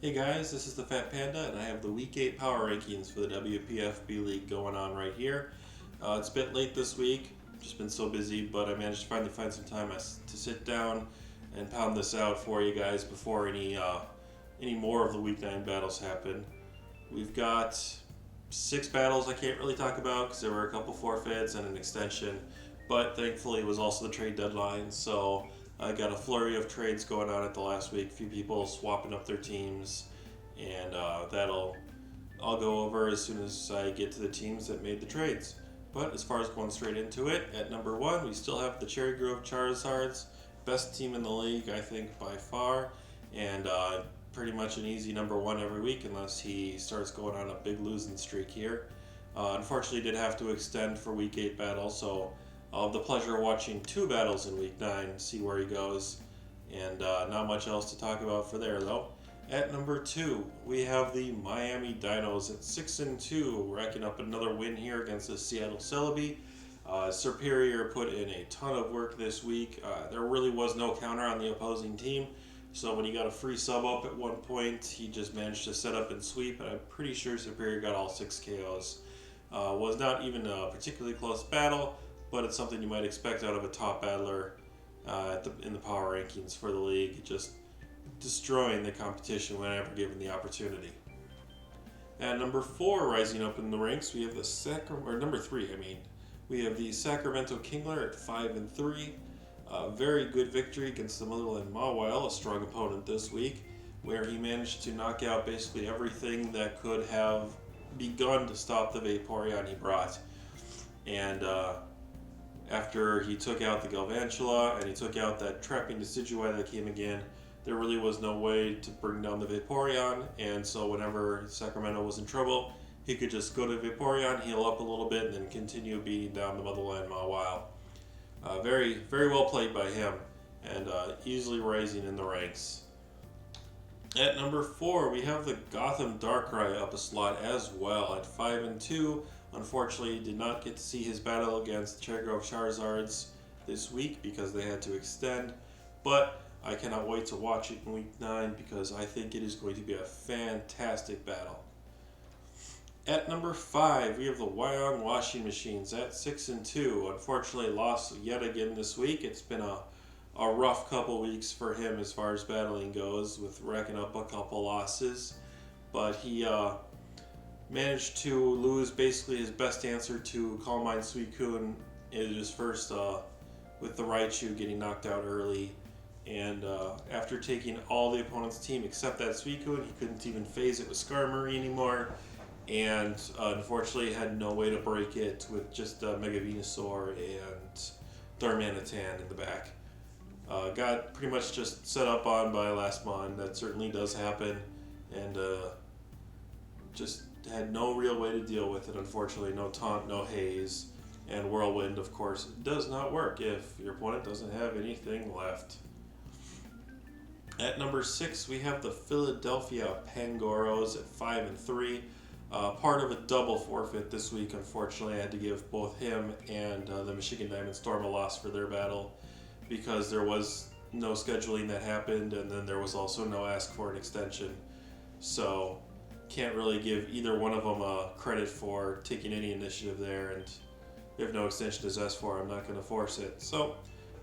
Hey guys, this is the Fat Panda, and I have the Week 8 Power Rankings for the WPF B-League going on right here. It's a bit late this week, just been so busy, but I managed to finally find some time to sit down and pound this out for you guys before any more of the Week 9 battles happen. We've got 6 battles I can't really talk about because there were a couple forfeits and an extension, but thankfully it was also the trade deadline, so I got a flurry of trades going on at the last week. A few people swapping up their teams, and that'll I'll go over as soon as I get to the teams that made the trades. But as far as going straight into it, at number 1 we still have the Cherrygrove Charizards, best team in the league I think by far, and pretty much an easy number 1 every week unless he starts going on a big losing streak here. Unfortunately, did have to extend for Week 8 battle, so I'll have the pleasure of watching 2 battles in Week 9, see where he goes, and not much else to talk about for there though. At number 2, we have the Miami Deinos at 6-2, racking up another win here against the Seattle Celebi. Superior put in a ton of work this week. There really was no counter on the opposing team, so when he got a free sub up at one point, he just managed to set up and sweep, and I'm pretty sure Superior got all 6 KOs. Was not even a particularly close battle, but it's something you might expect out of a top battler in the power rankings for the league, just destroying the competition whenever given the opportunity. At number 4, rising up in the ranks, we have number 3, we have the Sacramento Kingler at 5-3. A very good victory against the Motherland Mawiles, a strong opponent this week, where he managed to knock out basically everything that could have begun to stop the Vaporeon he brought. And after he took out the Galvantula and he took out that trapping Decidueye that came again, there really was no way to bring down the Vaporeon, and so whenever Sacramento was in trouble, he could just go to Vaporeon, heal up a little bit, and then continue beating down the Motherland Mawile. Very, very well played by him, and easily rising in the ranks. At number 4, we have the Gotham Darkrai up a slot as well at 5-2. Unfortunately, did not get to see his battle against Cherrygrove Charizards this week because they had to extend, but I cannot wait to watch it in Week 9 because I think it is going to be a fantastic battle. At number 5, we have the Wyong Washing Machines at 6-2. Unfortunately, lost yet again this week. It's been a rough couple weeks for him as far as battling goes, with racking up a couple losses, but he managed to lose basically his best answer to Calm Mind Suicune in his first with the Raichu getting knocked out early, and after taking all the opponent's team except that Suicune, he couldn't even phase it with Skarmory anymore, and unfortunately had no way to break it with just Mega Venusaur and Darmanitan in the back. Got pretty much just set up on by Last Mon. That certainly does happen, and just had no real way to deal with it, unfortunately. No taunt, no haze, and Whirlwind, of course, does not work if your opponent doesn't have anything left. At number 6, we have the Philadelphia Pangoros at 5-3. Part of a double forfeit this week, unfortunately. I had to give both him and the Michigan Diamond Storm a loss for their battle because there was no scheduling that happened, and then there was also no ask for an extension. So can't really give either one of them credit for taking any initiative there, and if no extension is asked for, I'm not going to force it. So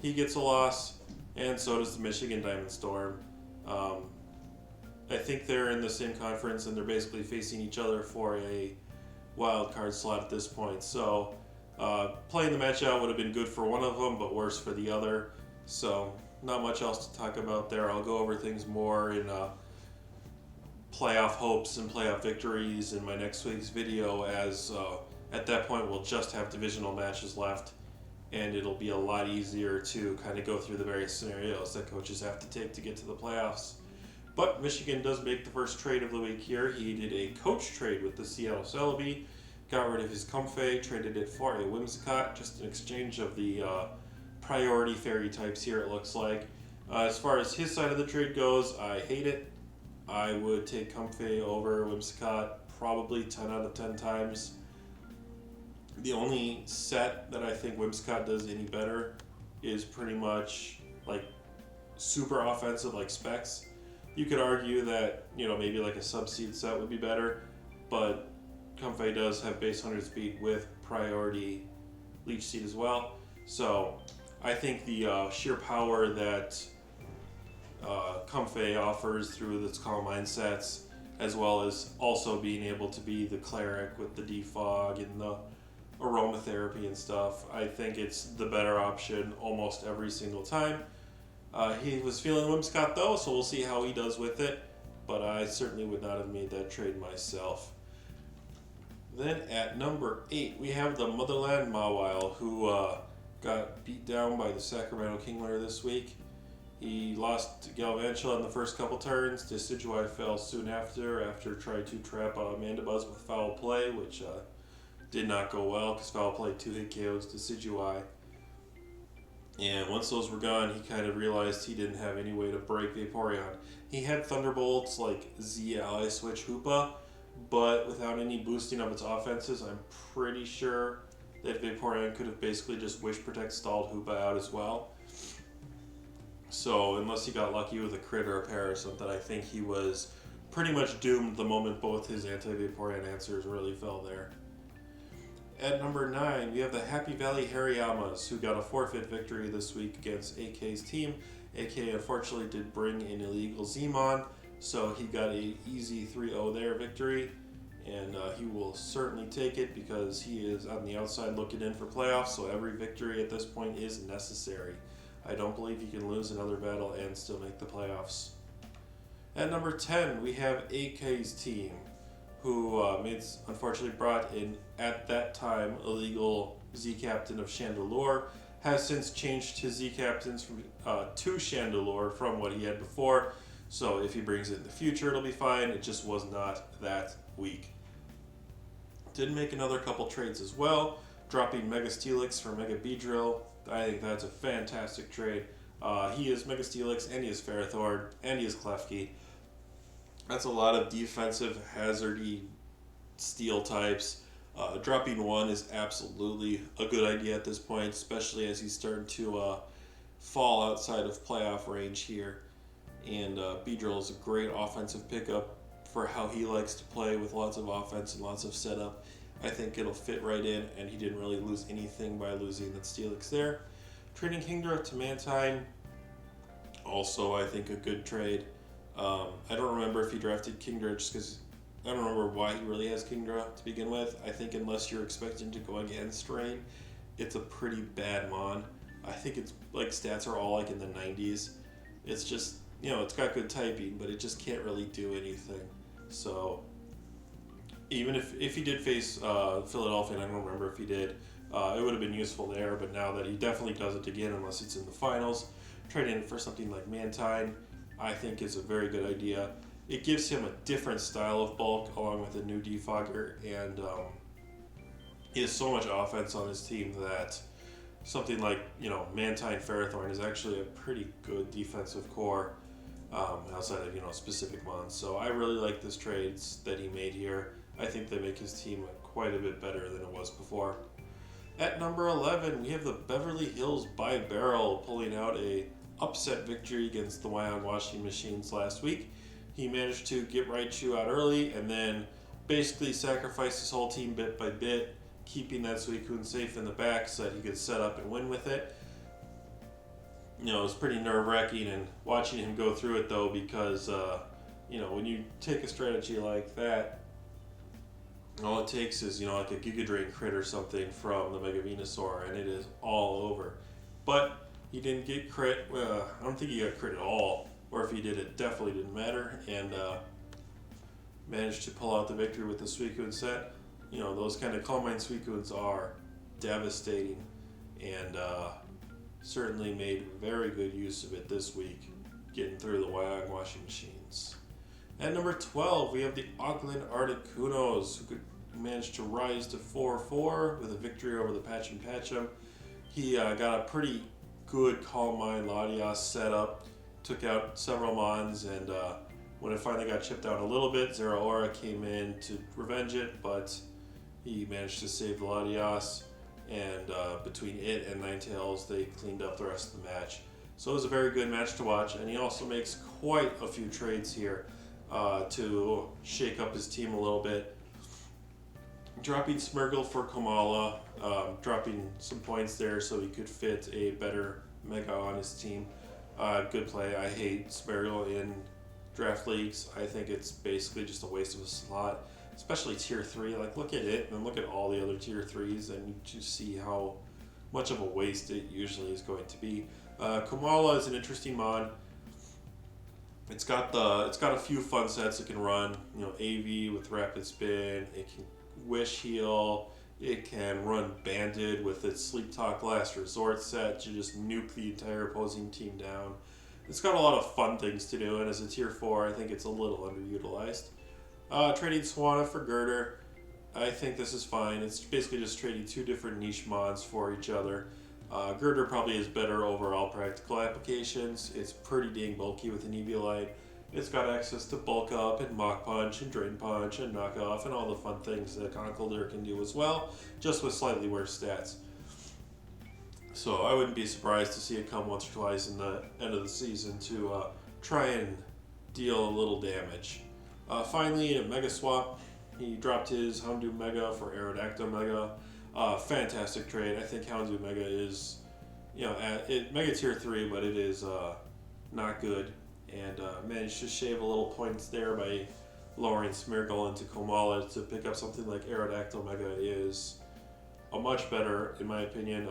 he gets a loss, and so does the Michigan Diamond Storm. I think they're in the same conference, and they're basically facing each other for a wild card slot at this point. So playing the match out would have been good for one of them, but worse for the other. So not much else to talk about there. I'll go over things more in playoff hopes and playoff victories in my next week's video, as at that point we'll just have divisional matches left, and it'll be a lot easier to kind of go through the various scenarios that coaches have to take to get to the playoffs. But Michigan does make the first trade of the week here. He did a coach trade with the Seattle Celebi, got rid of his Comfey, traded it for a Whimsicott, just an exchange of the priority fairy types here, it looks like. As far as his side of the trade goes, I hate it. I would take Comfey over Whimsicott probably 10 out of 10 times. The only set that I think Whimsicott does any better is pretty much like super offensive, like Specs. You could argue that, maybe like a sub-seed set would be better, but Comfey does have base 100 speed with priority leech seed as well. So I think the sheer power that Comfey offers through its Calm Mind sets, as well as also being able to be the cleric with the defog and the aromatherapy and stuff, I think it's the better option almost every single time. He was feeling Whimsicott though, so we'll see how he does with it, but I certainly would not have made that trade myself. Then at number 8, we have the Motherland Mawile, who got beat down by the Sacramento Kingler this week. He lost to Galvantula in the first couple turns. Decidueye fell soon after trying to trap Mandibuzz with foul play, which did not go well because foul play 2-hit KOs Decidueye. And once those were gone, he kind of realized he didn't have any way to break Vaporeon. He had Thunderbolts like Z Ally Switch Hoopa, but without any boosting of its offenses, I'm pretty sure that Vaporeon could have basically just Wish Protect stalled Hoopa out as well. So unless he got lucky with a crit or a pair or something, I think he was pretty much doomed the moment both his anti-Vaporeon answers really fell there. At number 9, we have the Happy Valley Hariyamas, who got a forfeit victory this week against AK's team. AK unfortunately did bring an illegal Zmon, so he got a easy 3-0 there victory, and he will certainly take it because he is on the outside looking in for playoffs, so every victory at this point is necessary. I don't believe he can lose another battle and still make the playoffs. At number 10, we have AK's team, who unfortunately brought in, at that time, illegal Z-Captain of Chandelure, has since changed his Z-Captains to Chandelure from what he had before, so if he brings it in the future, it'll be fine. It just was not that week. Did make another couple trades as well, dropping Mega Steelix for Mega Beedrill. I think that's a fantastic trade. He is Mega Steelix, and he is Ferrothorn, and he is Klefki. That's a lot of defensive, hazardy steel types. Dropping one is absolutely a good idea at this point, especially as he's starting to fall outside of playoff range here. And Beedrill is a great offensive pickup for how he likes to play with lots of offense and lots of setup. I think it'll fit right in, and he didn't really lose anything by losing that Steelix there. Trading Kingdra to Mantine, also I think a good trade. I don't remember if he drafted Kingdra just because I don't remember why he really has Kingdra to begin with. I think unless you're expecting to go against Rain, it's a pretty bad mon. I think its like stats are all like in the 90s. It's just, it's got good typing, but it just can't really do anything. So even if he did face Philadelphia, and I don't remember if he did, it would have been useful there, but now that he definitely does it again unless it's in the finals, trading it for something like Mantine, I think is a very good idea. It gives him a different style of bulk along with a new defogger, and he has so much offense on his team that something like, Mantine Ferrothorn is actually a pretty good defensive core outside of, specific mons. So I really like this trades that he made here. I think they make his team quite a bit better than it was before. At number 11, we have the Beverly Hills Bibarel pulling out a upset victory against the Wyong washing machines last week. He managed to get Raichu out early and then basically sacrificed his whole team bit by bit, keeping that Suicune safe in the back so that he could set up and win with it. It was pretty nerve-wracking and watching him go through it though, because when you take a strategy like that, all it takes is, like a Giga Drain crit or something from the Mega Venusaur, and it is all over. But he didn't get crit. I don't think he got crit at all. Or if he did, it definitely didn't matter. And managed to pull out the victory with the Suicune set. Those kind of Calm Mind Suicunes are devastating. And certainly made very good use of it this week, getting through the Wyong washing machines. At number 12, we have the Auckland Articunos, who managed to rise to 4-4 with a victory over the Patchum Patchum. He got a pretty good Calm Mind Latias setup, took out several mons, and when it finally got chipped out a little bit, Zeraora came in to revenge it, but he managed to save the Latias, and between it and Ninetales, they cleaned up the rest of the match. So it was a very good match to watch, and he also makes quite a few trades here to shake up his team a little bit. Dropping Smeargle for Komala, dropping some points there so he could fit a better Mega on his team. Good play. I hate Smeargle in draft leagues. I think it's basically just a waste of a slot, especially tier 3. Like, look at it and then look at all the other tier 3s and you just see how much of a waste it usually is going to be. Komala is an interesting mod. It's got a few fun sets it can run. You know, AV with Rapid Spin. It can Wish Heal. It can run Banded with its Sleep Talk Last Resort set to just nuke the entire opposing team down. It's got a lot of fun things to do, and as a tier 4, I think it's a little underutilized. Trading Swanna for Girder. I think this is fine. It's basically just trading two different niche mods for each other. Girder probably has better overall practical applications. It's pretty dang bulky with an Eviolite. It's got access to Bulk Up and Mach Punch and Drain Punch and Knock Off and all the fun things that Conkeldurr can do as well, just with slightly worse stats. So I wouldn't be surprised to see it come once or twice in the end of the season to try and deal a little damage. Finally, in a Mega Swap, he dropped his Houndoom Mega for Aerodactyl Mega. Fantastic trade. I think Houndoom Mega is, Mega Tier 3, but it is not good. And managed to shave a little points there by lowering Smeargle into Komala to pick up something like Aerodactyl Mega is a much better, in my opinion.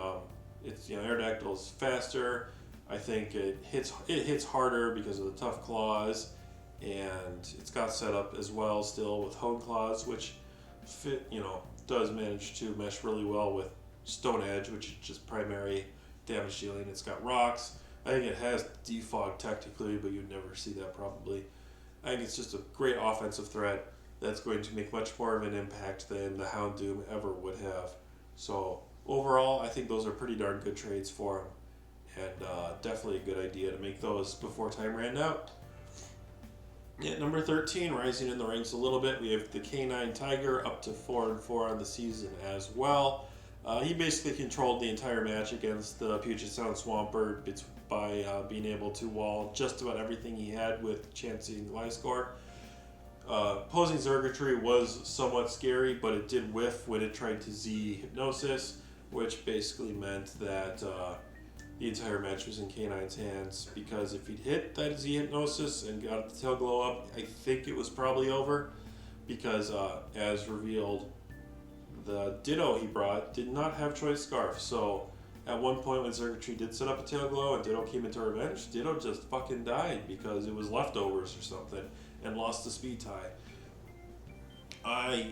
Aerodactyl is faster. I think it hits harder because of the tough claws, and it's got set up as well still with Hone Claws, which does manage to mesh really well with Stone Edge, which is just primary damage dealing. It's got rocks. I think it has defog technically, but you'd never see that probably. I think it's just a great offensive threat that's going to make much more of an impact than the Houndoom ever would have. So overall, I think those are pretty darn good trades for him, and definitely a good idea to make those before time ran out. At number 13, rising in the ranks a little bit, we have the Canine Tiger up to 4-4 on the season as well. He basically controlled the entire match against the Puget Sound Swampert by being able to wall just about everything he had with chancing life score. Posing Zergatry was somewhat scary, but it did whiff when it tried to Z Hypnosis, which basically meant that the entire match was in Canine's hands, because if he'd hit that Z Hypnosis and got the tail glow up, I think it was probably over, because as revealed, the Ditto he brought did not have Choice Scarf. So at one point when Zergatry did set up a tail glow and Ditto came into revenge, Ditto just fucking died because it was leftovers or something and lost the speed tie.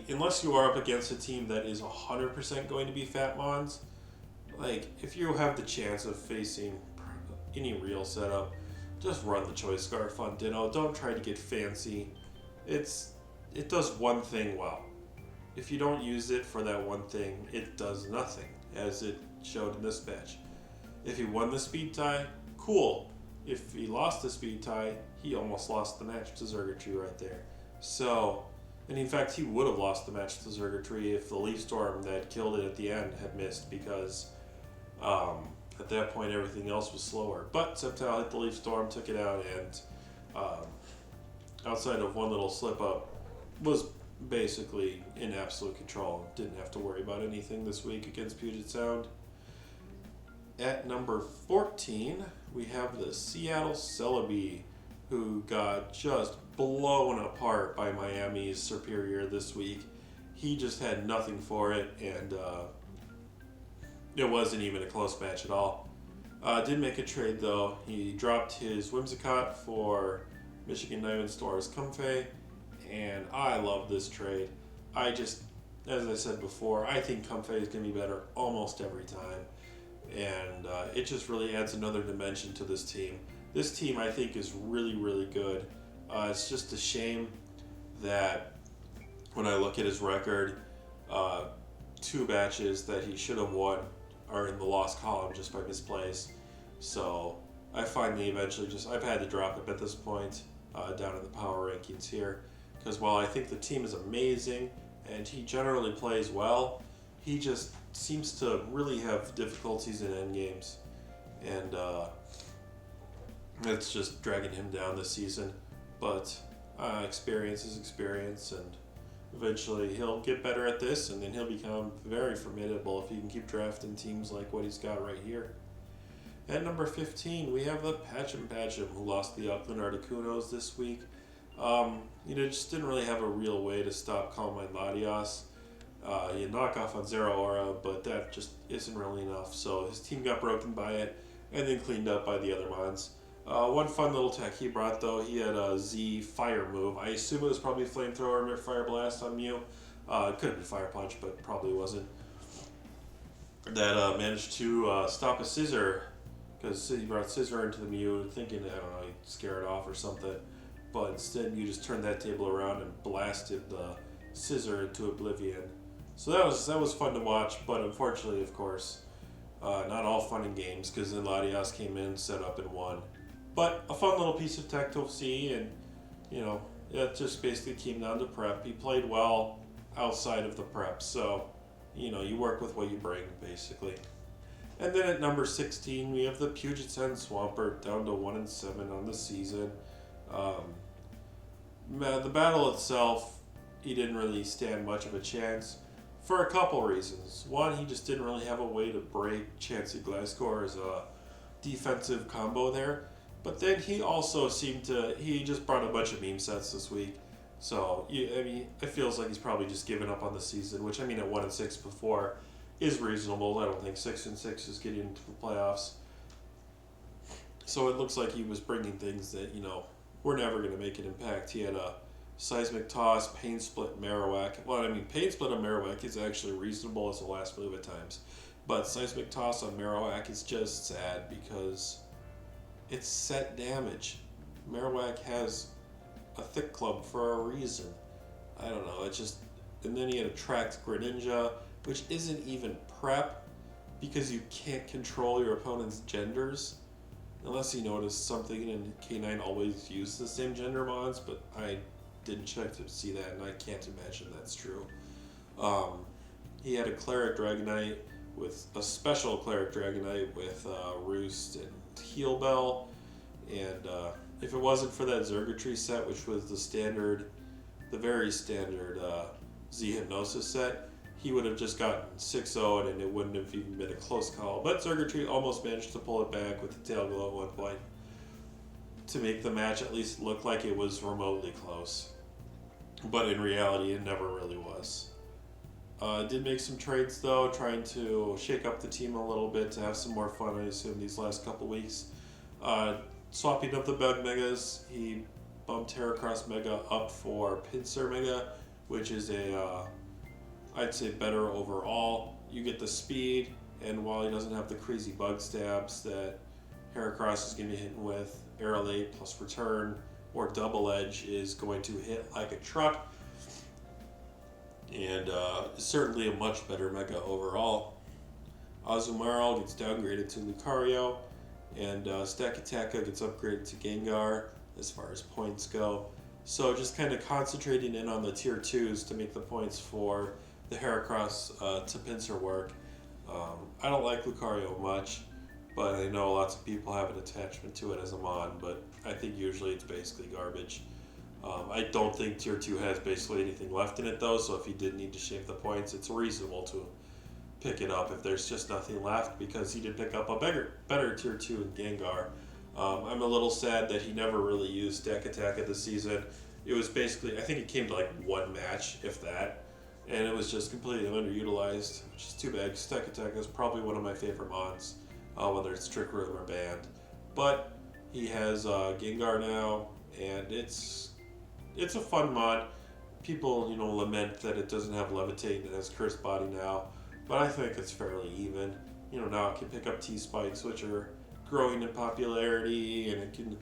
Unless you are up against a team that is 100% going to be Fat Mons, like if you have the chance of facing any real setup, just run the Choice Scarf on Ditto. Don't try to get fancy. It does one thing well. If you don't use it for that one thing, it does nothing, as it showed in this match. If he won the speed tie, cool. If he lost the speed tie, he almost lost the match to Zergatry right there. So, and in fact, he would have lost the match to Zergatry if the Leaf Storm that killed it at the end had missed, because at that point everything else was slower. But Sceptile hit the Leaf Storm, took it out, and outside of one little slip up, was basically in absolute control. Didn't have to worry about anything this week against Puget Sound. At number 14, we have the Seattle Celebi, who got just blown apart by Miami's Superior this week. He just had nothing for it, and it wasn't even a close match at all. Did make a trade though. He dropped his Whimsicott for Michigan Diamond Stars Comfey, and I love this trade. As I said before, I think Comfey is going to be better almost every time. And it just really adds another dimension to this team. This team, I think, is really, really good. It's just a shame that when I look at his record, 2 batches that he should have won are in the lost column just by misplays. So I finally eventually I've had to drop him at this point down in the power rankings here. Because while I think the team is amazing and he generally plays well, he just seems to really have difficulties in endgames. And It's just dragging him down this season. But experience is experience, and eventually he'll get better at this, and then he'll become very formidable if he can keep drafting teams like what he's got right here. At number 15, we have the Patchum Patchum, who lost the Auckland Articunos this week. Just didn't really have a real way to stop Canine Tiger. He had knockoff on Zero Aura, but that just isn't really enough. So his team got broken by it, and then cleaned up by the other mons. One fun little tech he brought, though, he had a Z Fire move. I assume it was probably Flamethrower or Fire Blast on Mew. It could have been Fire Punch, but probably wasn't. That managed to stop a Scissor, because he brought Scissor into the Mew, thinking, I don't know, he'd scare it off or something. But instead, you just turned that table around and blasted the Scissor into oblivion. So that was fun to watch, but unfortunately, of course, not all fun and games, because then Latias came in, set up, and won. But a fun little piece of tech to see, and it just basically came down to prep. He played well outside of the prep, so you work with what you bring, basically. And then at number 16, we have the Puget Swampert, down to 1-7 on the season. The battle itself, he didn't really stand much of a chance for a couple reasons. One, he just didn't really have a way to break Chansey Gliscor's defensive combo there. But then he also he just brought a bunch of meme sets this week. So, it feels like he's probably just given up on the season, which, at 1-6 before is reasonable. I don't think 6-6 is getting into the playoffs. So it looks like he was bringing things that, we're never going to make an impact. He had a Seismic Toss, Pain Split, Marowak. Well, Pain Split on Marowak is actually reasonable as a last move at times. But Seismic Toss on Marowak is just sad because it's set damage. Marowak has a thick club for a reason. I don't know, and then he had Attract Greninja, which isn't even prep because you can't control your opponent's genders. Unless you notice something, and K9 always used the same gender mods, but I didn't check to see that, and I can't imagine that's true. He had a Cleric Dragonite with a special Cleric Dragonite with Roost and Heal Bell, and if it wasn't for that Zergatry set, which was the very standard Z Hypnosis set, he would have just gotten 6-0'd and it wouldn't have even been a close call. But Zergatry almost managed to pull it back with the Tail Glow at one point to make the match at least look like it was remotely close. But in reality, it never really was. Did make some trades, though, trying to shake up the team a little bit to have some more fun, I assume, these last couple weeks. Swapping up the Bug Megas, he bumped Heracross Mega up for Pinsir Mega, which is I'd say better overall. You get the speed, and while he doesn't have the crazy bug stabs that Heracross is going to be hitting with, Aerolate plus Return or Double Edge is going to hit like a truck. And certainly a much better Mega overall. Azumarill gets downgraded to Lucario, and Stakataka gets upgraded to Gengar as far as points go. So just kind of concentrating in on the tier 2s to make the points for the Heracross to Pinsir work. I don't like Lucario much, but I know lots of people have an attachment to it as a mon, but I think usually it's basically garbage. I don't think tier 2 has basically anything left in it though, so if you did need to shave the points, it's reasonable to pick it up if there's just nothing left, because he did pick up a better tier 2 in Gengar. I'm a little sad that he never really used Deck Attack this season. It was basically, I think it came to like one match, if that, and it was just completely underutilized, which is too bad, because Deck Attack is probably one of my favorite mods, whether it's Trick Room or Band. But he has Gengar now, and it's a fun mod. People, lament that it doesn't have Levitate and it has Cursed Body now, but I think it's fairly even. Now it can pick up T-Spikes, which are growing in popularity, and it can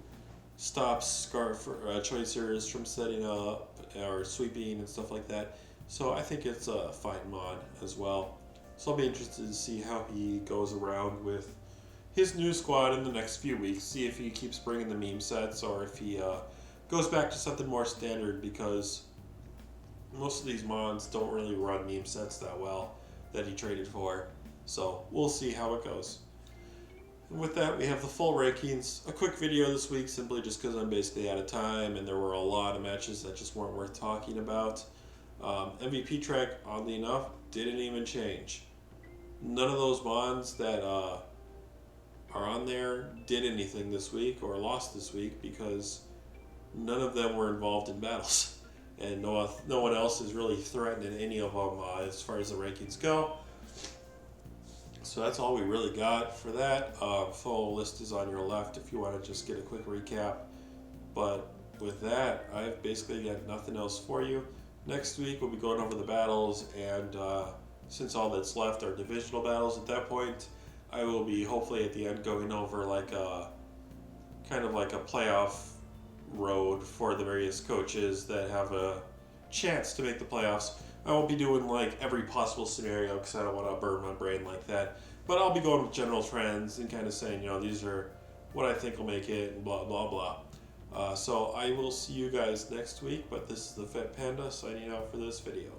stop Scarf Choicers from setting up or sweeping and stuff like that. So I think it's a fine mod as well. So I'll be interested to see how he goes around with his new squad in the next few weeks, see if he keeps bringing the meme sets or if he goes back to something more standard, because most of these mods don't really run meme sets that well that he traded for. So we'll see how it goes. And with that, we have the full rankings. A quick video this week, simply just because I'm basically out of time, and there were a lot of matches that just weren't worth talking about. MVP track, oddly enough, didn't even change. None of those bonds that are on there did anything this week or lost this week because none of them were involved in battles. And no one else is really threatening any of them as far as the rankings go. So that's all we really got for that. Full list is on your left if you want to just get a quick recap. But with that, I've basically got nothing else for you. Next week we'll be going over the battles, and since all that's left are divisional battles at that point, I will be hopefully at the end going over like a kind of like a playoff road for the various coaches that have a chance to make the playoffs. I won't be doing like every possible scenario because I don't want to burn my brain like that. But I'll be going with general trends and kind of saying, these are what I think will make it and blah, blah, blah. So I will see you guys next week, but this is the Fit Panda signing out for this video.